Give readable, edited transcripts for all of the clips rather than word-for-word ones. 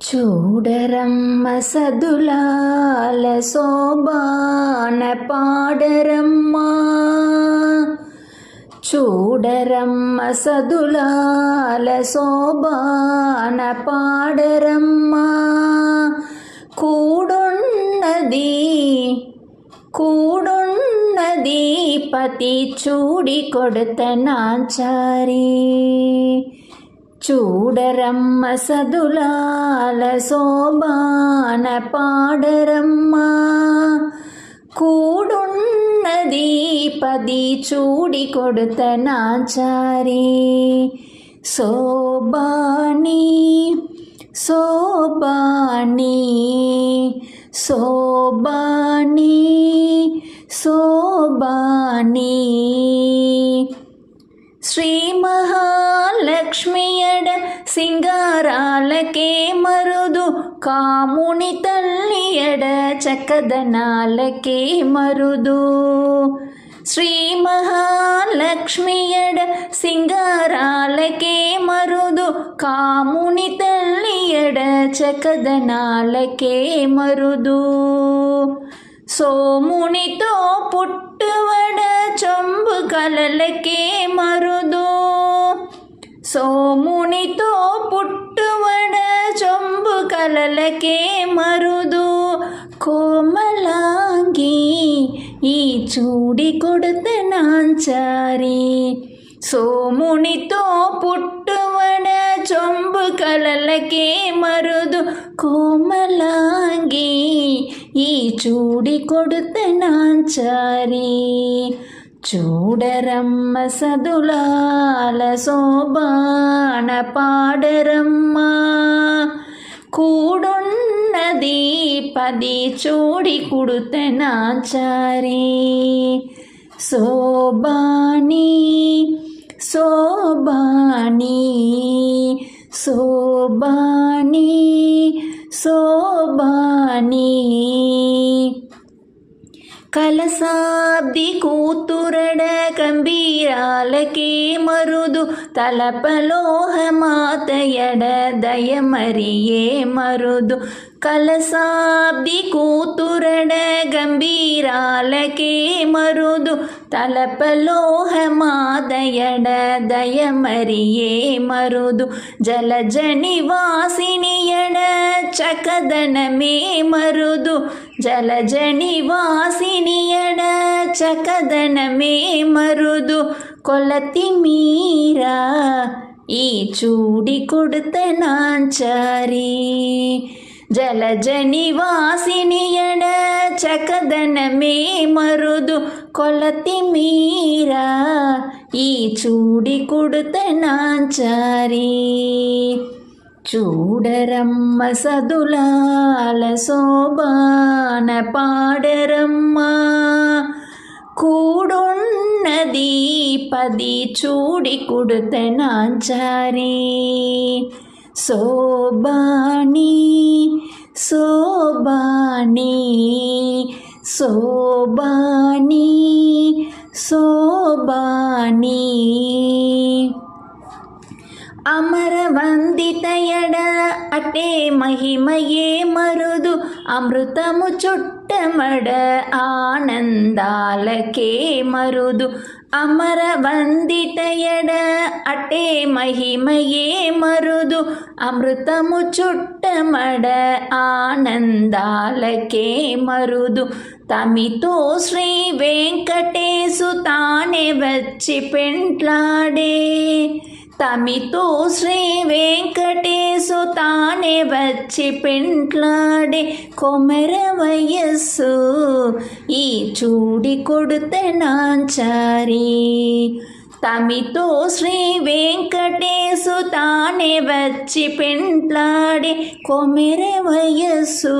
చూడరమ్మ సదులాల శోభాన పాడరమ్మా, చూడరమ్మ సదులాల శోభాన పాడరమ్మా. కూడున్నది పతి చూడి కొడతనాచారి, చూడరమ్మ సదులాల శోభాన పాడరమ్మా. కూడున్నది పది చూడి కొడతనాచారి, శోభాని శోభాని శోభాని శోభాని. శ్రీ మహాలక్ష్మియడ సింగారాలకే మరుదు, కాముని తల్లియడ చక్కదనాలకే మరుదు. శ్రీ మహాలక్ష్మియడ సింగారాలకే మరుదు, కాముని తల్లియడ చక్కదనాలకే మరుదు. సోమునితో పుట్టువడ చంబు కలలకే మరుదు, సోమునితో పుట్టువడ చంబు కలలకే మరుదు. కోమలాంగి ఈ చూడి కొడతనాచారి, సోమునితో పుట్టువడ చొంబు కలలకే మరుదు. కోమలాంగి ఈ చూడి కొడతనాచారి, చూడరమ్మ సదులాల శోభాన పాడరమ్మా. కూడున్నది పది చూడి కొడతనాచారి, శోభాని శోభాని శోభాని శోభాని. కలసాబ్ది కూతురడ కంబీరాలకే మరుదు, తలపలోహమాతయడ దయమరియే మరుదు. కలసాబ్ది కూతురడ గంభీరాలకే మరుదు, తలపలోహమాదయడ దయమరియే మరుదు. జలజని వాసినియడ చకదనమే మరుదు, జలజని వాసినియడ చకదనమే మరుదు. కొలతి మీరా ఈ చూడి కొడతనాచారి, జలజని వాసినియడ చకదనమే మరుదు. కొలతి మీరా ఈ చూడి కొడతనాచారి, చూడరమ్మ సదులాల శోభాన పాడరమ్మా. కూడున్నది పది చూడి కొడతనాచారి, శోభాని శోభాని శోభాని శోభాని. అమరవందితయడ అటే మహిమయే మరుదు, అమృతము చుట్టమడ ఆనందాలకే మరుదు. అమరవందితయడ అటే మహిమయే మరుదు, అమృతము చుట్టమడ ఆనందాలకే మరుదు. తమితో శ్రీ వెంకటేశు తానే వచ్చి పెంట్లాడే, తమితో శ్రీ వెంకటేశు తానే వచ్చి పెంట్లాడే. కొమెర వయస్సు ఈ చూడి కొడతనాచారి, తమితో శ్రీ వెంకటేశు తానే వచ్చి పెంట్లాడే. కొమెర వయస్సు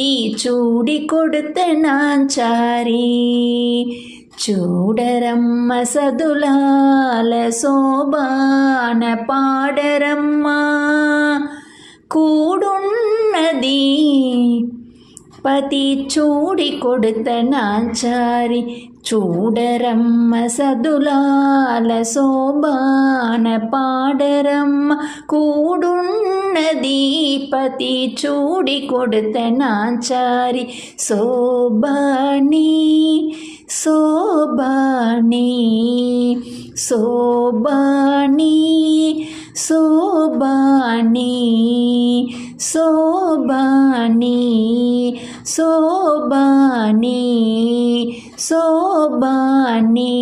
ఈ చూడి కొడతనాచారి, చూడరమ్మ సదులాల శోభాన పాడరమ్మా. కూడున్నది పతి చూడి కొడతనాచారి, చూడరమ్మ సదులాల శోభాన పాడరమ్మ. కూడున్నది ఉన్నదీపతి చూడి కొడుత నాచారి శోభాని శోభాని శోభాని శోభాని శోభాని శోభాని శోభాని